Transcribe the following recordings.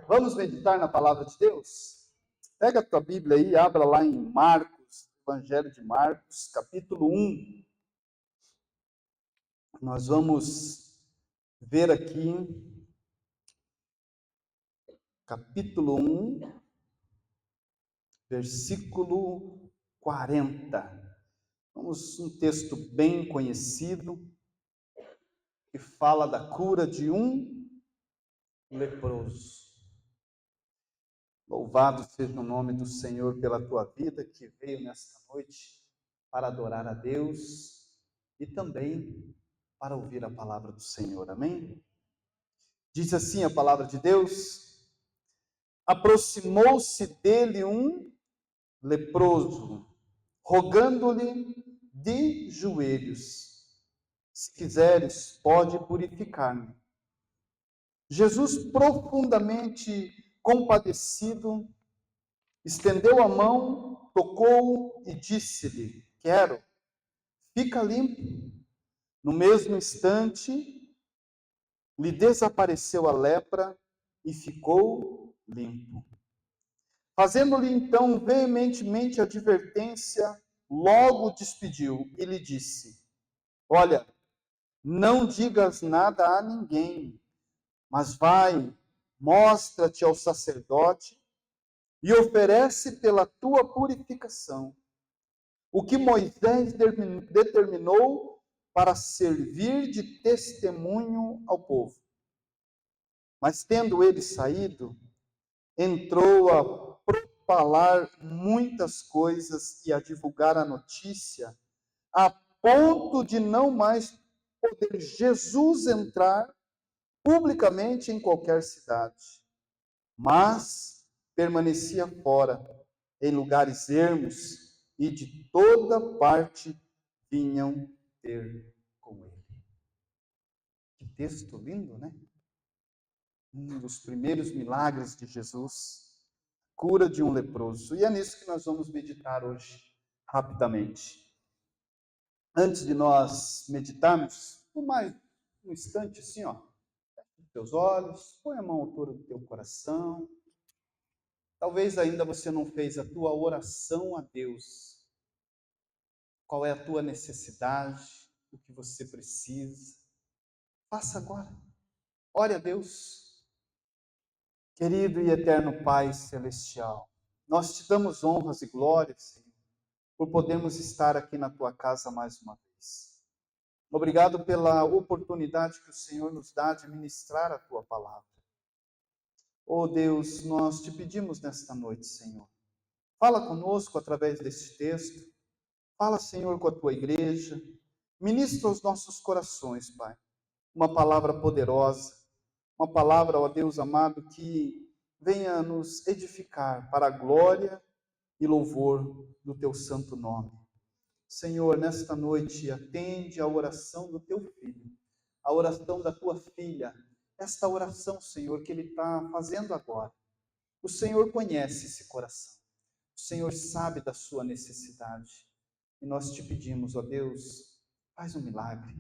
Vamos meditar na palavra de Deus? Pega a tua Bíblia aí, abra lá em Marcos, Evangelho de Marcos, capítulo 1. Nós vamos ver aqui, capítulo 1, versículo 40. Vamos um texto bem conhecido, que fala da cura de um leproso. Louvado seja o nome do Senhor pela tua vida que veio nesta noite para adorar a Deus e também para ouvir a palavra do Senhor. Amém? Diz assim a palavra de Deus: aproximou-se dele um leproso, rogando-lhe de joelhos: se quiseres, pode purificar-me. Jesus, profundamente compadecido, estendeu a mão, tocou e disse-lhe: quero, fica limpo. No mesmo instante, lhe desapareceu a lepra e ficou limpo. Fazendo-lhe então veementemente advertência, logo despediu e lhe disse: olha, não digas nada a ninguém, mas vai, mostra-te ao sacerdote e oferece pela tua purificação o que Moisés determinou para servir de testemunho ao povo. Mas tendo ele saído, entrou a propalar muitas coisas e a divulgar a notícia, a ponto de não mais poder Jesus entrar publicamente em qualquer cidade, mas permanecia fora, em lugares ermos, e de toda parte vinham ter com ele. Que texto lindo, né? Um dos primeiros milagres de Jesus, cura de um leproso. E é nisso que nós vamos meditar hoje, rapidamente. Antes de nós meditarmos, por mais um instante assim, ó, fecha os teus olhos, põe a mão à altura do teu coração. Talvez ainda você não fez a tua oração a Deus. Qual é a tua necessidade, o que você precisa? Faça agora. Ore a Deus. Querido e eterno Pai Celestial, nós te damos honras e glórias, Senhor, por podermos estar aqui na tua casa mais uma vez. Obrigado pela oportunidade que o Senhor nos dá de ministrar a tua palavra. Oh Deus, nós te pedimos nesta noite, Senhor. Fala conosco através deste texto. Fala, Senhor, com a tua igreja. Ministra os nossos corações, Pai. Uma palavra poderosa. Uma palavra, ó Deus amado, que venha nos edificar para a glória e louvor do teu santo nome. Senhor, nesta noite, atende a oração do teu filho, a oração da tua filha, esta oração, Senhor, que ele está fazendo agora. O Senhor conhece esse coração, o Senhor sabe da sua necessidade, e nós te pedimos, ó Deus, faz um milagre,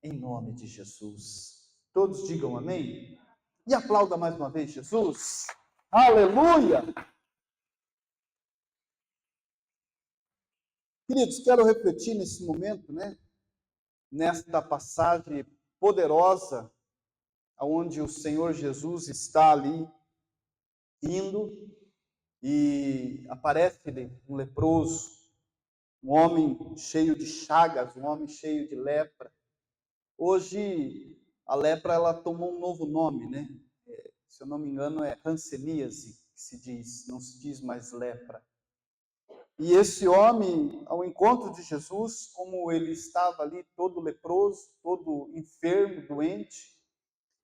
em nome de Jesus. Todos digam amém? E aplauda mais uma vez Jesus. Aleluia! Queridos, quero refletir nesse momento, né? Nesta passagem poderosa, onde o Senhor Jesus está ali, indo, e aparece-lhe um leproso, um homem cheio de chagas, um homem cheio de lepra. Hoje, a lepra, ela tomou um novo nome, né? Se eu não me engano, é hanseníase, que se diz, não se diz mais lepra. E esse homem, ao encontro de Jesus, como ele estava ali todo leproso, todo enfermo, doente,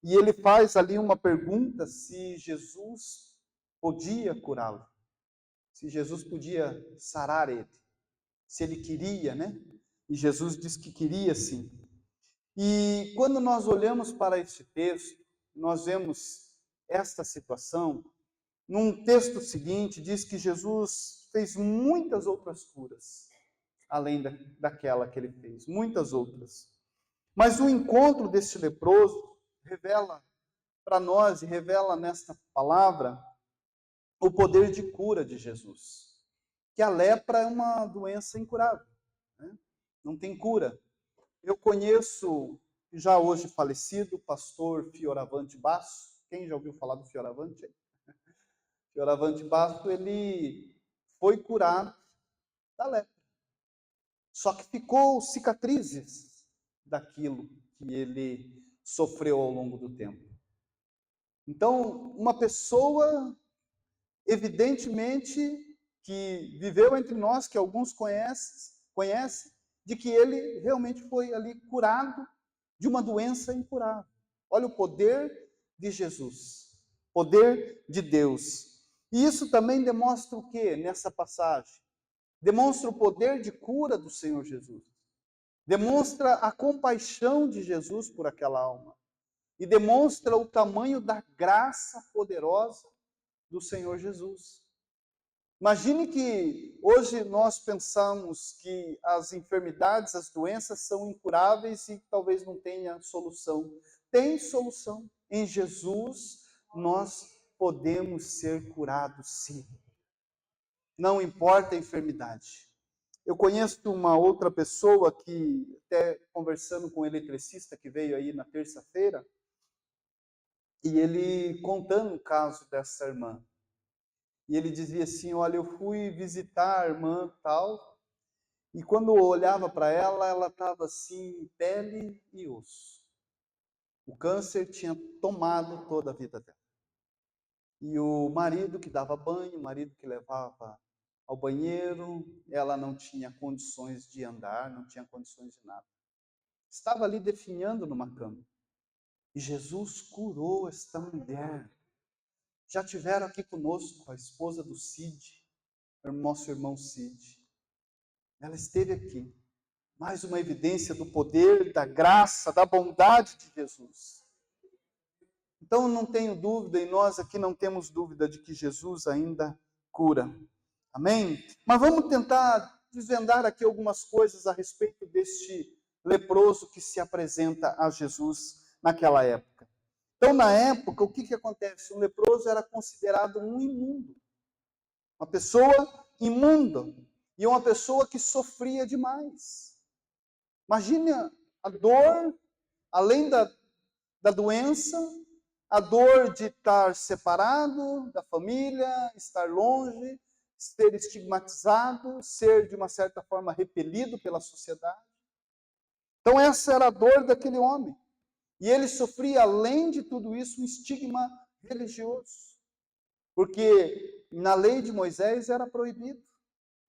e ele faz ali uma pergunta se Jesus podia curá-lo, se Jesus podia sarar ele, se ele queria, né? E Jesus diz que queria sim. E quando nós olhamos para este texto, nós vemos esta situação. Num texto seguinte, diz que Jesus fez muitas outras curas, além daquela que ele fez, muitas outras. Mas o encontro deste leproso revela para nós e revela nesta palavra o poder de cura de Jesus. Que a lepra é uma doença incurável, né? Não tem cura. Eu conheço, já hoje falecido, o pastor Fioravante Basso. Quem já ouviu falar do Fioravante? Fioravante Basso, ele foi curado da lepra. Só que ficou cicatrizes daquilo que ele sofreu ao longo do tempo. Então, uma pessoa, evidentemente, que viveu entre nós, que alguns conhecem, de que ele realmente foi ali curado de uma doença incurável. Olha o poder de Jesus, poder de Deus. E isso também demonstra o quê nessa passagem? Demonstra o poder de cura do Senhor Jesus. Demonstra a compaixão de Jesus por aquela alma. E demonstra o tamanho da graça poderosa do Senhor Jesus. Imagine que hoje nós pensamos que as enfermidades, as doenças são incuráveis e talvez não tenha solução. Tem solução. Em Jesus nós podemos ser curados, sim. Não importa a enfermidade. Eu conheço uma outra pessoa que, até conversando com um eletricista que veio aí na terça-feira, e ele contando o caso dessa irmã. E ele dizia assim, olha, eu fui visitar a irmã tal, e quando eu olhava para ela, ela estava assim, pele e osso. O câncer tinha tomado toda a vida dela. E o marido que dava banho, o marido que levava ao banheiro, ela não tinha condições de andar, não tinha condições de nada. Estava ali definhando numa cama. E Jesus curou esta mulher. Já tiveram aqui conosco a esposa do Cid, nosso irmão Cid. Ela esteve aqui. Mais uma evidência do poder, da graça, da bondade de Jesus. Então não tenho dúvida, e nós aqui não temos dúvida de que Jesus ainda cura. Amém? Mas vamos tentar desvendar aqui algumas coisas a respeito deste leproso que se apresenta a Jesus naquela época. Então, na época, o que acontece? Um leproso era considerado um imundo. Uma pessoa imunda. E uma pessoa que sofria demais. Imagine a dor, além da doença, a dor de estar separado da família, estar longe, ser estigmatizado, ser de uma certa forma repelido pela sociedade. Então essa era a dor daquele homem. E ele sofria, além de tudo isso, um estigma religioso. Porque na lei de Moisés era proibido,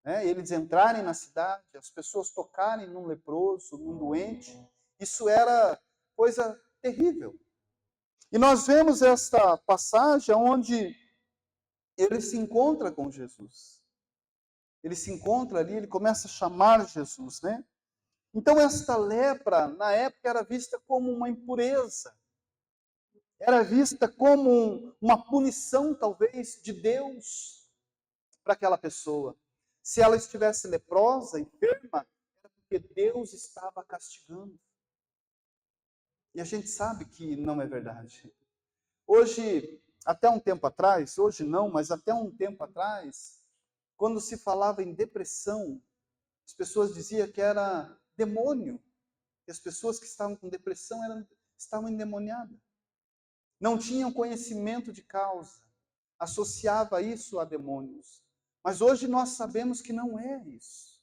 né, eles entrarem na cidade, as pessoas tocarem num leproso, num doente. Isso era coisa terrível. E nós vemos esta passagem onde ele se encontra com Jesus. Ele se encontra ali, ele começa a chamar Jesus, né? Então esta lepra, na época, era vista como uma impureza. Era vista como uma punição, talvez, de Deus para aquela pessoa. Se ela estivesse leprosa, enferma, era porque Deus estava castigando. E a gente sabe que não é verdade. Hoje, até um tempo atrás, hoje não, mas até um tempo atrás, quando se falava em depressão, as pessoas diziam que era demônio. Que as pessoas que estavam com depressão estavam endemoniadas. Não tinham conhecimento de causa. Associava isso a demônios. Mas hoje nós sabemos que não é isso.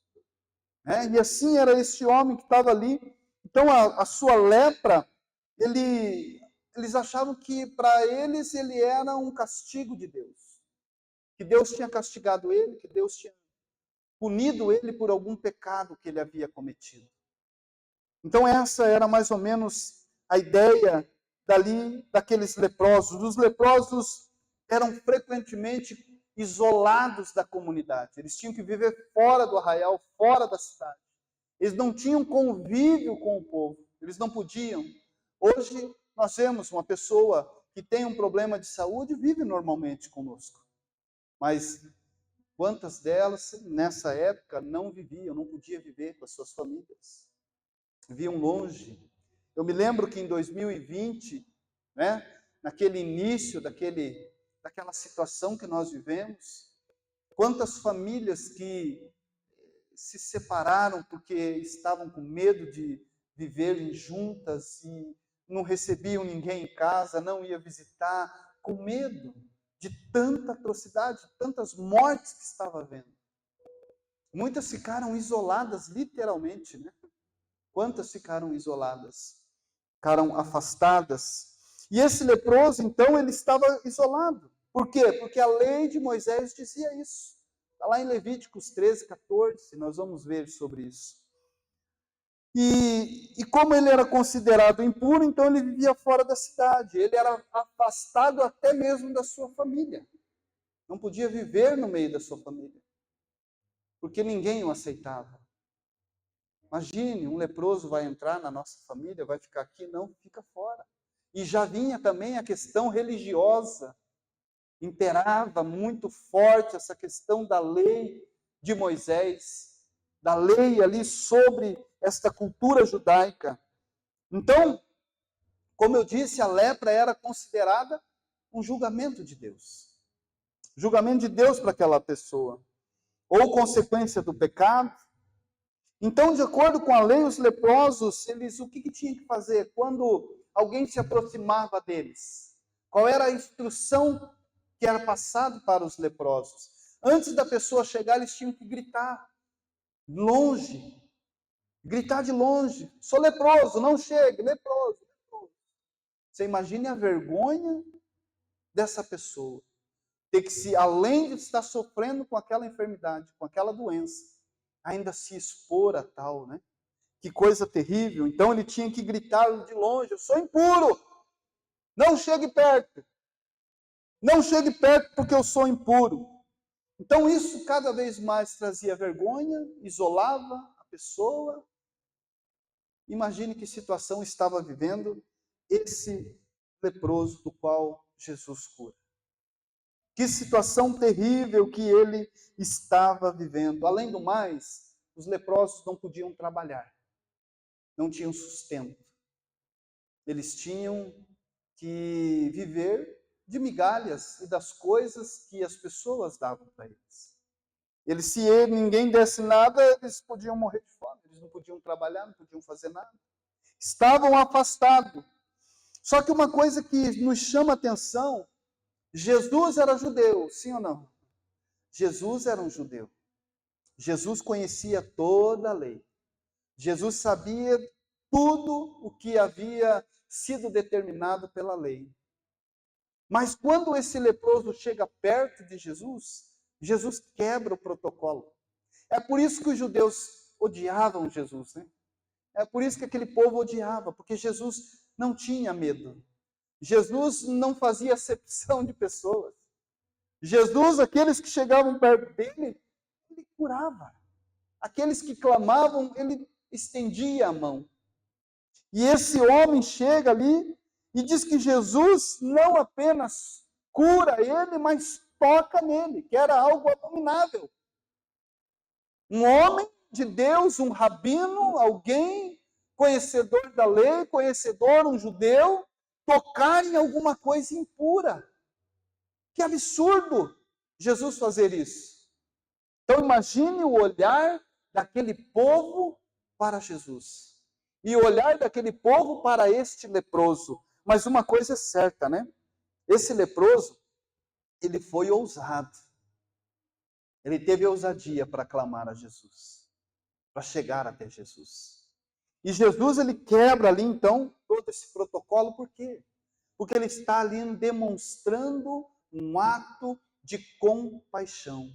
E assim era esse homem que estava ali. Então a sua lepra, eles achavam que para eles ele era um castigo de Deus. Que Deus tinha castigado ele, que Deus tinha punido ele por algum pecado que ele havia cometido. Então essa era mais ou menos a ideia daqueles leprosos. Os leprosos eram frequentemente isolados da comunidade. Eles tinham que viver fora do arraial, fora da cidade. Eles não tinham convívio com o povo. Eles não podiam. Hoje nós vemos uma pessoa que tem um problema de saúde vive normalmente conosco. Mas quantas delas nessa época não viviam, não podiam viver com as suas famílias? Viviam longe. Eu me lembro que em 2020, né, naquele início daquela situação que nós vivemos. Quantas famílias que se separaram porque estavam com medo de viverem juntas e não recebiam ninguém em casa, não ia visitar, com medo de tanta atrocidade, tantas mortes que estava havendo. Muitas ficaram isoladas, literalmente, né? Quantas ficaram isoladas? Ficaram afastadas. E esse leproso, então, ele estava isolado. Por quê? Porque a lei de Moisés dizia isso. Está lá em Levíticos 13, 14, nós vamos ver sobre isso. E como ele era considerado impuro, então ele vivia fora da cidade. Ele era afastado até mesmo da sua família. Não podia viver no meio da sua família, porque ninguém o aceitava. Imagine, um leproso vai entrar na nossa família, vai ficar aqui? Não, fica fora. E já vinha também a questão religiosa. Imperava muito forte essa questão da lei de Moisés, da lei ali sobre esta cultura judaica. Então, como eu disse, a lepra era considerada um julgamento de Deus. Julgamento de Deus para aquela pessoa. Ou consequência do pecado. Então, de acordo com a lei, os leprosos, eles o que tinham que fazer quando alguém se aproximava deles? Qual era a instrução que era passada para os leprosos? Antes da pessoa chegar, eles tinham que gritar longe. Gritar de longe. Sou leproso, não chegue, leproso, leproso. Você imagine a vergonha dessa pessoa. Ter que se, além de estar sofrendo com aquela enfermidade, com aquela doença, ainda se expor a tal, né? Que coisa terrível. Então ele tinha que gritar de longe: eu sou impuro, não chegue perto. Não chegue perto porque eu sou impuro. Então isso cada vez mais trazia vergonha, isolava a pessoa. Imagine que situação estava vivendo esse leproso do qual Jesus cura. Que situação terrível que ele estava vivendo. Além do mais, os leprosos não podiam trabalhar, não tinham sustento. Eles tinham que viver de migalhas e das coisas que as pessoas davam para eles. Se ninguém desse nada, eles podiam morrer de fome, eles não podiam trabalhar, não podiam fazer nada. Estavam afastados. Só que uma coisa que nos chama a atenção, Jesus era judeu, sim ou não? Jesus era um judeu. Jesus conhecia toda a lei. Jesus sabia tudo o que havia sido determinado pela lei. Mas quando esse leproso chega perto de Jesus, Jesus quebra o protocolo. É por isso que os judeus odiavam Jesus, né? É por isso que aquele povo odiava, porque Jesus não tinha medo. Jesus não fazia acepção de pessoas. Jesus, aqueles que chegavam perto dele, ele curava. Aqueles que clamavam, ele estendia a mão. E esse homem chega ali e diz que Jesus não apenas cura ele, mas toca nele, que era algo abominável. Um homem de Deus, um rabino, alguém conhecedor da lei, conhecedor, um judeu, tocar em alguma coisa impura. Que absurdo Jesus fazer isso. Então imagine o olhar daquele povo para Jesus. E o olhar daquele povo para este leproso. Mas uma coisa é certa, né? Esse leproso, ele foi ousado. Ele teve ousadia para clamar a Jesus, para chegar até Jesus. E Jesus, ele quebra ali, então, todo esse protocolo, por quê? Porque ele está ali demonstrando um ato de compaixão.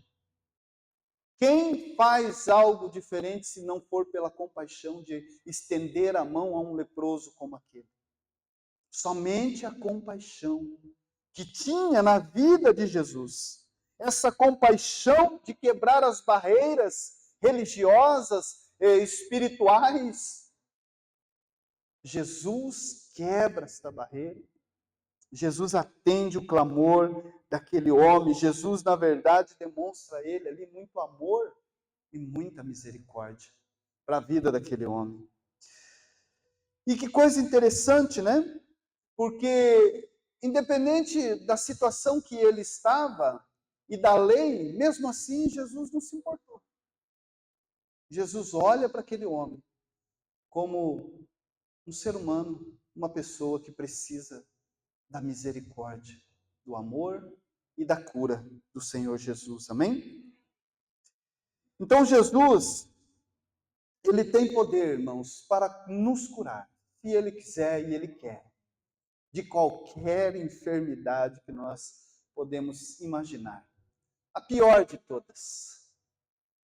Quem faz algo diferente se não for pela compaixão de estender a mão a um leproso como aquele? Somente a compaixão que tinha na vida de Jesus. Essa compaixão de quebrar as barreiras religiosas, espirituais. Jesus quebra esta barreira. Jesus atende o clamor daquele homem. Jesus, na verdade, demonstra a ele ali muito amor e muita misericórdia para a vida daquele homem. E que coisa interessante, né? Porque independente da situação que ele estava e da lei, mesmo assim Jesus não se importou. Jesus olha para aquele homem como um ser humano, uma pessoa que precisa da misericórdia, do amor e da cura do Senhor Jesus. Amém? Então Jesus, ele tem poder, irmãos, para nos curar, se ele quiser e ele quer, de qualquer enfermidade que nós podemos imaginar. A pior de todas.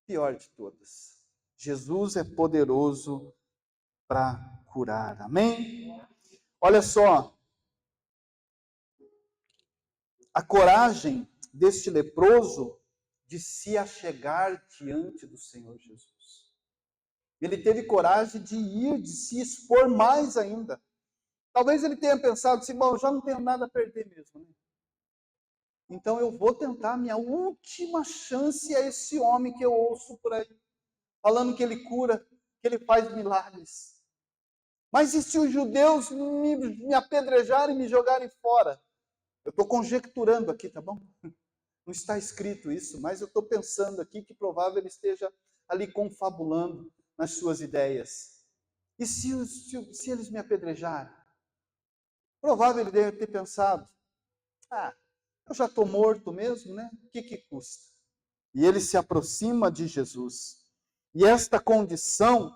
Pior de todas. Jesus é poderoso para curar. Amém? Olha só, a coragem deste leproso de se achegar diante do Senhor Jesus. Ele teve coragem de ir, de se expor mais ainda. Talvez ele tenha pensado assim, bom, eu já não tenho nada a perder mesmo, né? Então eu vou tentar, minha última chance é esse homem que eu ouço por aí, falando que ele cura, que ele faz milagres. Mas e se os judeus me apedrejarem e me jogarem fora? Eu estou conjecturando aqui, tá bom? Não está escrito isso, mas eu estou pensando aqui que provável ele esteja ali confabulando nas suas ideias. E se eles me apedrejarem? Provável ele deve ter pensado, eu já estou morto mesmo, né? O que custa? E ele se aproxima de Jesus. E esta condição,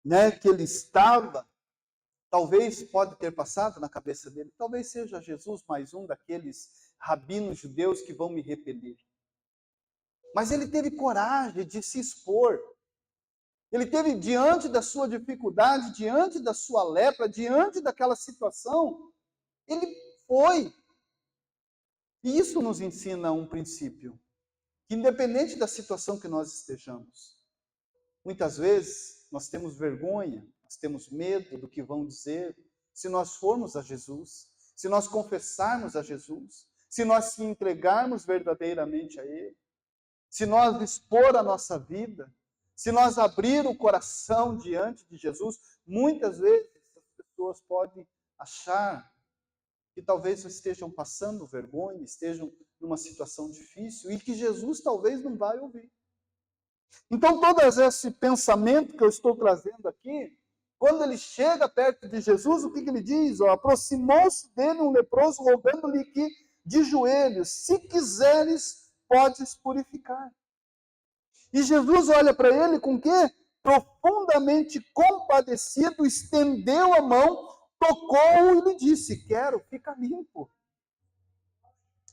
né, que ele estava, talvez pode ter passado na cabeça dele, talvez seja Jesus mais um daqueles rabinos judeus que vão me repelir. Mas ele teve coragem de se expor. Ele teve, diante da sua dificuldade, diante da sua lepra, diante daquela situação, ele foi. E isso nos ensina um princípio, que independente da situação que nós estejamos, muitas vezes nós temos vergonha, nós temos medo do que vão dizer, se nós formos a Jesus, se nós confessarmos a Jesus, se nós se entregarmos verdadeiramente a Ele, se nós expor a nossa vida, se nós abrir o coração diante de Jesus, muitas vezes as pessoas podem achar que talvez estejam passando vergonha, estejam numa situação difícil e que Jesus talvez não vai ouvir. Então, todo esse pensamento que eu estou trazendo aqui, quando ele chega perto de Jesus, o que ele diz? Aproximou-se dele um leproso, rogando-lhe que, de joelhos, se quiseres, podes purificar. E Jesus olha para ele com o quê? Profundamente compadecido, estendeu a mão, tocou e lhe disse, quero, fica limpo.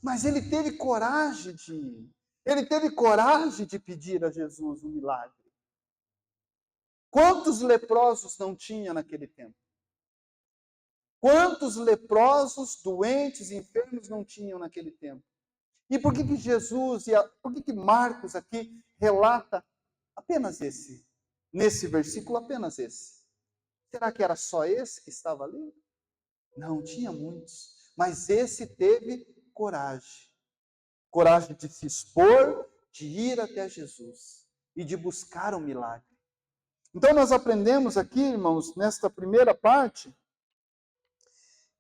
Mas ele teve coragem de ir. Ele teve coragem de pedir a Jesus um milagre. Quantos leprosos não tinha naquele tempo? Quantos leprosos, doentes, enfermos não tinham naquele tempo? E por que Jesus, por que Marcos aqui relata apenas esse? Nesse versículo, apenas esse. Será que era só esse que estava ali? Não, tinha muitos. Mas esse teve coragem. Coragem de se expor, de ir até Jesus e de buscar um milagre. Então nós aprendemos aqui, irmãos, nesta primeira parte,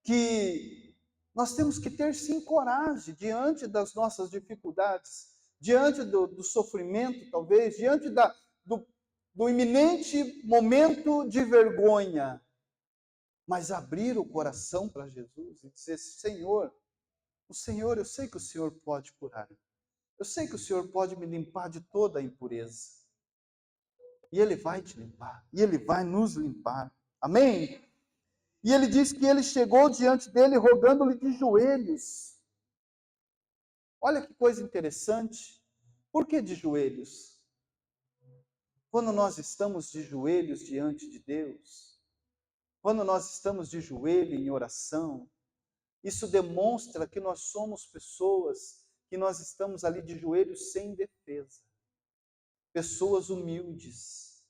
que nós temos que ter sim coragem diante das nossas dificuldades, diante do sofrimento, talvez, diante do iminente momento de vergonha, mas abrir o coração para Jesus e dizer, Senhor, eu sei que o Senhor pode curar. Eu sei que o Senhor pode me limpar de toda a impureza. E Ele vai te limpar. E Ele vai nos limpar. Amém? E ele diz que ele chegou diante dele rogando-lhe de joelhos. Olha que coisa interessante. Por que de joelhos? Quando nós estamos de joelhos diante de Deus, quando nós estamos de joelho em oração, isso demonstra que nós somos pessoas que nós estamos ali de joelhos sem defesa. Pessoas humildes.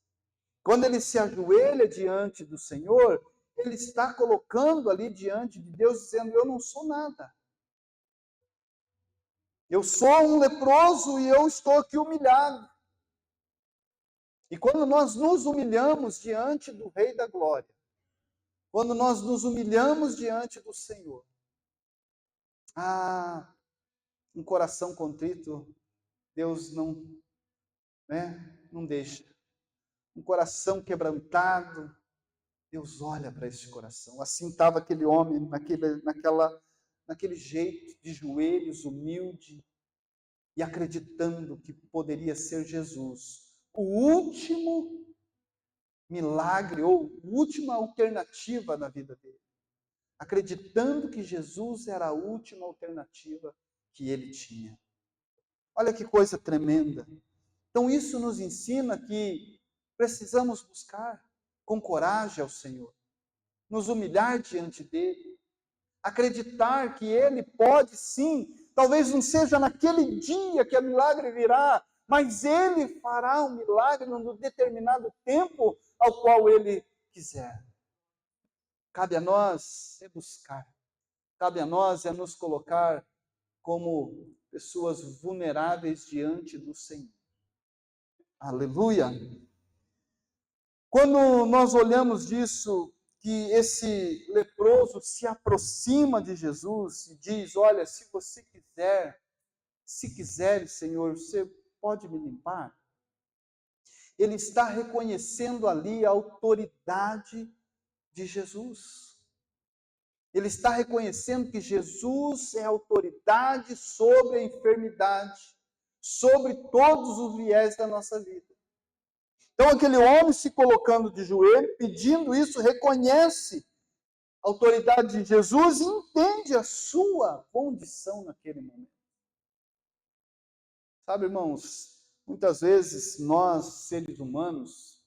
Quando ele se ajoelha diante do Senhor, ele está colocando ali diante de Deus, dizendo, eu não sou nada. Eu sou um leproso e eu estou aqui humilhado. E quando nós nos humilhamos diante do Rei da Glória, quando nós nos humilhamos diante do Senhor, Ah, um coração contrito, Deus não deixa. Um coração quebrantado, Deus olha para esse coração. Assim estava aquele homem, naquele jeito, de joelhos, humilde, e acreditando que poderia ser Jesus o último milagre, ou última alternativa na vida dele. Acreditando que Jesus era a última alternativa que ele tinha. Olha que coisa tremenda. Então isso nos ensina que precisamos buscar com coragem ao Senhor, nos humilhar diante dele, acreditar que ele pode sim, talvez não seja naquele dia que o milagre virá, mas ele fará um milagre num determinado tempo ao qual ele quiser. Cabe a nós é buscar, cabe a nós é nos colocar como pessoas vulneráveis diante do Senhor. Aleluia! Quando nós olhamos disso, que esse leproso se aproxima de Jesus e diz: olha, se você quiser, se quiser, Senhor, você pode me limpar? Ele está reconhecendo ali a autoridade de Jesus. Ele está reconhecendo que Jesus é autoridade sobre a enfermidade, sobre todos os viés da nossa vida. Então, aquele homem se colocando de joelho, pedindo isso, reconhece a autoridade de Jesus e entende a sua condição naquele momento. Sabe, irmãos, muitas vezes nós, seres humanos,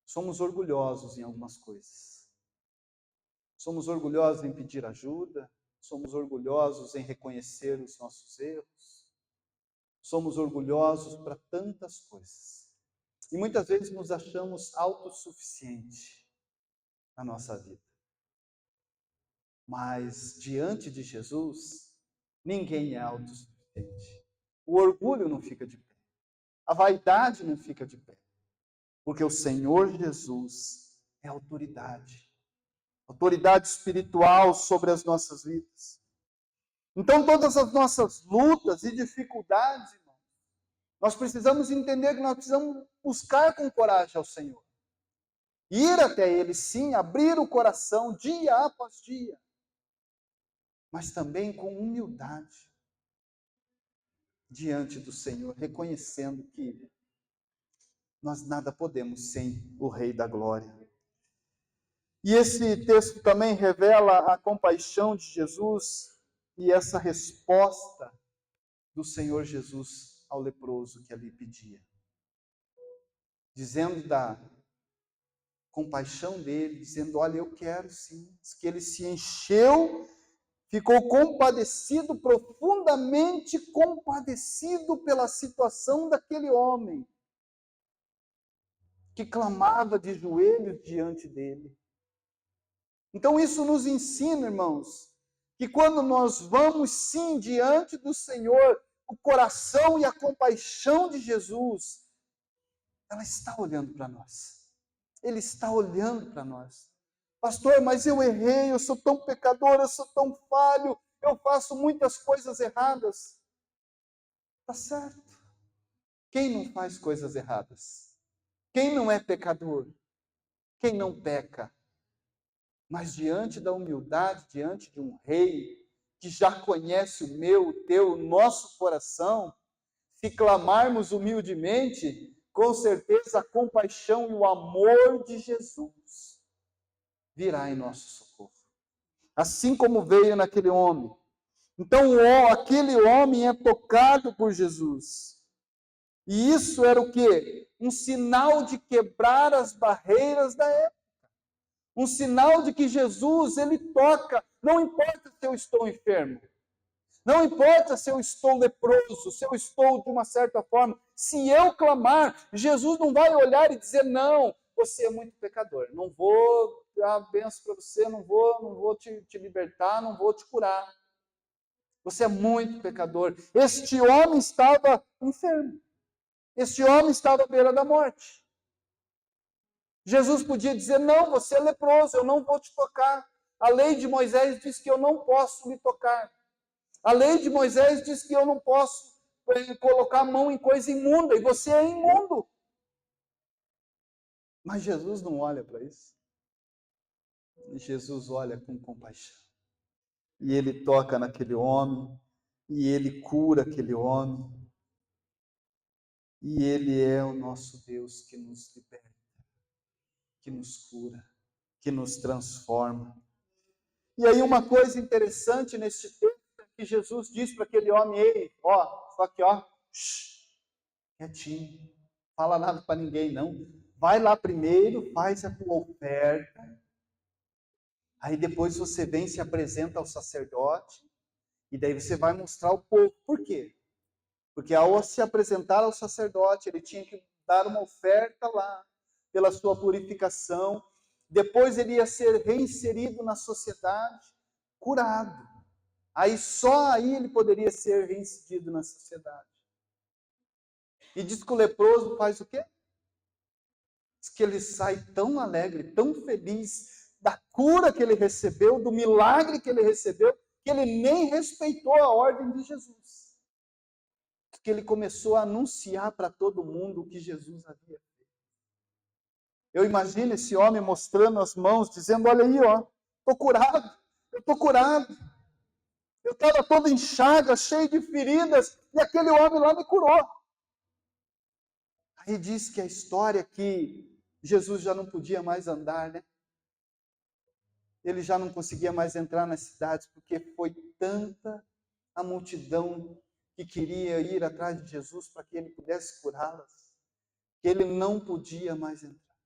somos orgulhosos em algumas coisas. Somos orgulhosos em pedir ajuda, somos orgulhosos em reconhecer os nossos erros, somos orgulhosos para tantas coisas. E muitas vezes nos achamos autossuficientes na nossa vida. Mas diante de Jesus, ninguém é autossuficiente. O orgulho não fica de pé. A vaidade não fica de pé. Porque o Senhor Jesus é autoridade. Autoridade espiritual sobre as nossas vidas. Então, todas as nossas lutas e dificuldades, irmãos, nós precisamos entender que nós precisamos buscar com coragem ao Senhor. Ir até Ele, sim, abrir o coração dia após dia. Mas também com humildade diante do Senhor, reconhecendo que nós nada podemos sem o Rei da Glória. E esse texto também revela a compaixão de Jesus e essa resposta do Senhor Jesus ao leproso que ali pedia. Dizendo da compaixão dele, dizendo: olha, eu quero sim. Diz que ele se encheu, ficou compadecido, profundamente compadecido pela situação daquele homem, que clamava de joelhos diante dele. Então isso nos ensina, irmãos, que quando nós vamos sim diante do Senhor, o coração e a compaixão de Jesus, ela está olhando para nós. Ele está olhando para nós. Pastor, mas eu errei, eu sou tão pecador, eu sou tão falho, eu faço muitas coisas erradas. Está certo. Quem não faz coisas erradas? Quem não é pecador? Quem não peca? Mas diante da humildade, diante de um rei que já conhece o meu, o teu, o nosso coração, se clamarmos humildemente, com certeza a compaixão e o amor de Jesus virá em nosso socorro. Assim como veio naquele homem. Então, aquele homem é tocado por Jesus. E isso era o quê? Um sinal de quebrar as barreiras da época. Um sinal de que Jesus, ele toca, não importa se eu estou enfermo, não importa se eu estou leproso, se eu estou de uma certa forma, se eu clamar, Jesus não vai olhar e dizer: não, você é muito pecador, não vou dar bênção para você, não vou te libertar, não vou te curar. Você é muito pecador. Este homem estava enfermo. Este homem estava à beira da morte. Jesus podia dizer: não, você é leproso, eu não vou te tocar. A lei de Moisés diz que eu não posso lhe tocar. A lei de Moisés diz que eu não posso colocar a mão em coisa imunda, e você é imundo. Mas Jesus não olha para isso. Jesus olha com compaixão. E ele toca naquele homem, e ele cura aquele homem. E ele é o nosso Deus que nos liberta, que nos cura, que nos transforma. E aí uma coisa interessante nesse texto é que Jesus diz para aquele homem: ei, ó, só que ó, quietinho, fala nada para ninguém não. Vai lá primeiro, faz a tua oferta. Aí depois você vem e se apresenta ao sacerdote. E daí você vai mostrar ao povo. Por quê? Porque ao se apresentar ao sacerdote, ele tinha que dar uma oferta lá, pela sua purificação. Depois ele ia ser reinserido na sociedade, curado. Aí só aí ele poderia ser reinserido na sociedade. E diz que o leproso faz o quê? Diz que ele sai tão alegre, tão feliz da cura que ele recebeu, do milagre que ele recebeu, que ele nem respeitou a ordem de Jesus. Que ele começou a anunciar para todo mundo o que Jesus havia feito. Eu imagino esse homem mostrando as mãos, dizendo: olha aí, ó, estou curado, eu estou curado. Eu estava todo em chagas, cheio de feridas, e aquele homem lá me curou. Aí diz que a história que Jesus já não podia mais andar, né? Ele já não conseguia mais entrar nas cidades, porque foi tanta a multidão que queria ir atrás de Jesus para que ele pudesse curá-las, que ele não podia mais entrar.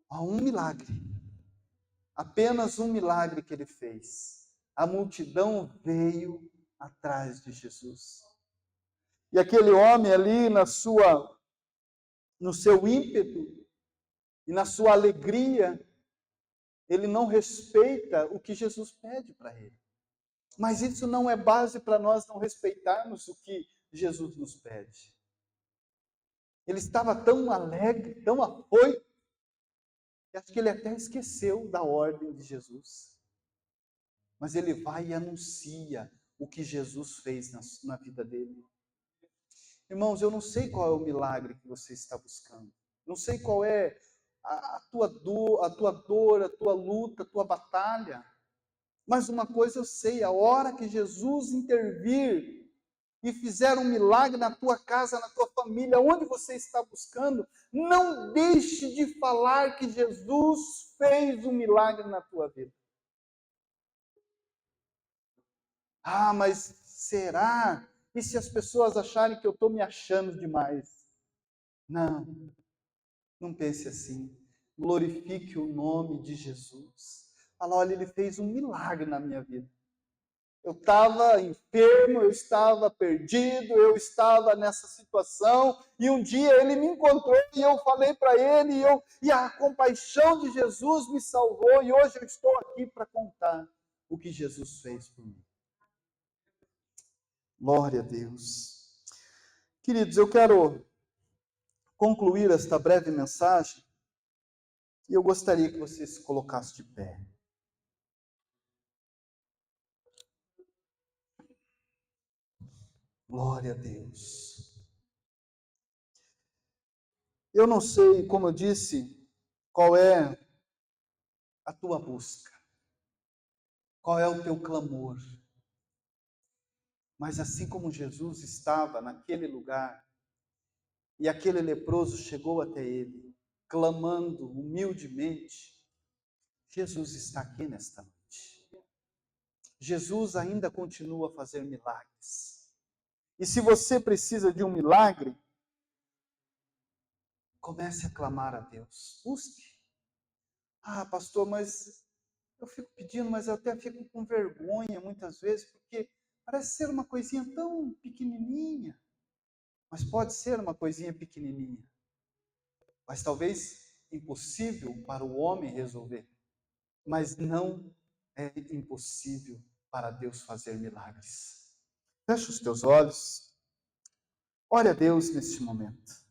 Há um milagre, apenas um milagre que ele fez. A multidão veio atrás de Jesus. E aquele homem ali, no seu ímpeto e na sua alegria, ele não respeita o que Jesus pede para ele. Mas isso não é base para nós não respeitarmos o que Jesus nos pede. Ele estava tão alegre, tão afoito, que acho que ele até esqueceu da ordem de Jesus. Mas ele vai e anuncia o que Jesus fez na vida dele. Irmãos, eu não sei qual é o milagre que você está buscando. Não sei qual é a tua dor, a tua luta, a tua batalha. Mas uma coisa eu sei, a hora que Jesus intervir e fizer um milagre na tua casa, na tua família, onde você está buscando, não deixe de falar que Jesus fez um milagre na tua vida. Ah, mas será? E se as pessoas acharem que eu estou me achando demais? Não, não pense assim. Glorifique o nome de Jesus. Fala, olha, ele fez um milagre na minha vida. Eu estava enfermo, eu estava perdido, eu estava nessa situação, e um dia ele me encontrou e eu falei para ele, e a compaixão de Jesus me salvou, e hoje eu estou aqui para contar o que Jesus fez por mim. Glória a Deus. Queridos, eu quero concluir esta breve mensagem, e eu gostaria que você se colocasse de pé. Glória a Deus. Eu não sei, como eu disse, qual é a tua busca, qual é o teu clamor. Mas assim como Jesus estava naquele lugar, e aquele leproso chegou até ele, clamando humildemente, Jesus está aqui nesta noite. Jesus ainda continua a fazer milagres. E se você precisa de um milagre, comece a clamar a Deus. Busque. Ah, pastor, mas eu fico pedindo, mas eu até fico com vergonha muitas vezes, porque parece ser uma coisinha tão pequenininha. Mas pode ser uma coisinha pequenininha. Mas talvez impossível para o homem resolver. Mas não é impossível para Deus fazer milagres. Fecha os teus olhos. Ore a Deus neste momento.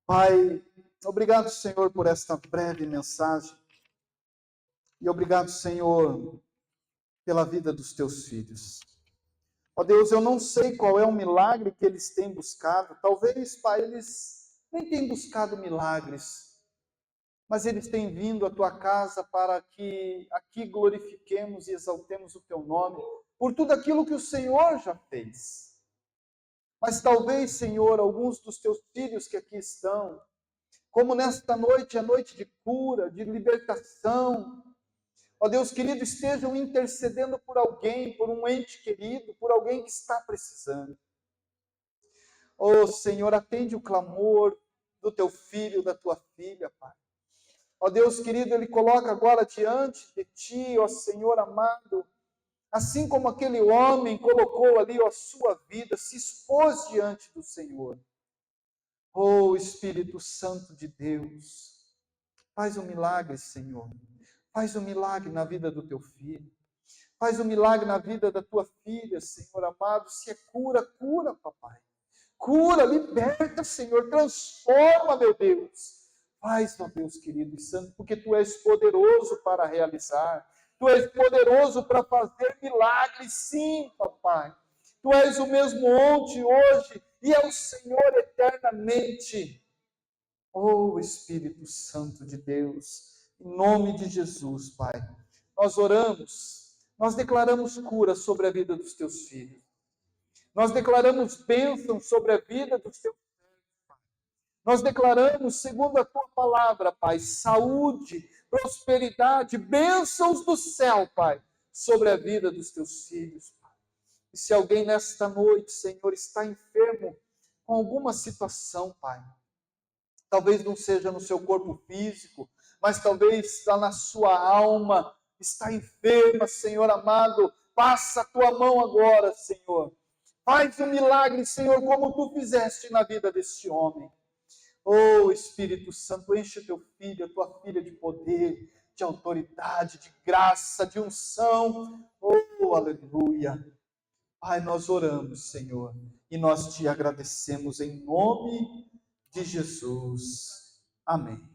Pai, obrigado, Senhor, por esta breve mensagem. E obrigado, Senhor, pela vida dos teus filhos. Ó Deus, eu não sei qual é o milagre que eles têm buscado. Talvez, Pai, eles nem tenham buscado milagres, mas eles têm vindo à tua casa para que aqui glorifiquemos e exaltemos o teu nome por tudo aquilo que o Senhor já fez. Mas talvez, Senhor, alguns dos teus filhos que aqui estão, como nesta noite, a noite de cura, de libertação, ó Deus querido, estejam intercedendo por alguém, por um ente querido, por alguém que está precisando. Ó Senhor, atende o clamor do teu filho, da tua filha, Pai. Ó Deus querido, ele coloca agora diante de ti, ó Senhor amado, assim como aquele homem colocou ali a sua vida, se expôs diante do Senhor. Oh Espírito Santo de Deus, faz um milagre, Senhor. Faz um milagre na vida do teu filho. Faz um milagre na vida da tua filha, Senhor amado. Se é cura, cura, papai. Cura, liberta, Senhor. Transforma, meu Deus. Faz, ó Deus querido e santo, porque tu és poderoso para realizar. Tu és poderoso para fazer milagres, sim, papai. Tu és o mesmo ontem, hoje e é o Senhor eternamente. Oh, Espírito Santo de Deus, em nome de Jesus, Pai, nós oramos, nós declaramos cura sobre a vida dos teus filhos, nós declaramos bênção sobre a vida dos teus filhos, nós declaramos, segundo a tua palavra, Pai, saúde, prosperidade, bênçãos do céu, Pai, sobre a vida dos teus filhos, Pai. E se alguém nesta noite, Senhor, está enfermo com alguma situação, Pai, talvez não seja no seu corpo físico, mas talvez está na sua alma, está enferma, Senhor amado, passa a tua mão agora, Senhor. Faz um milagre, Senhor, como tu fizeste na vida deste homem. Oh, Espírito Santo, enche teu filho, a tua filha de poder, de autoridade, de graça, de unção. Oh, aleluia. Pai, nós oramos, Senhor, e nós te agradecemos em nome de Jesus. Amém.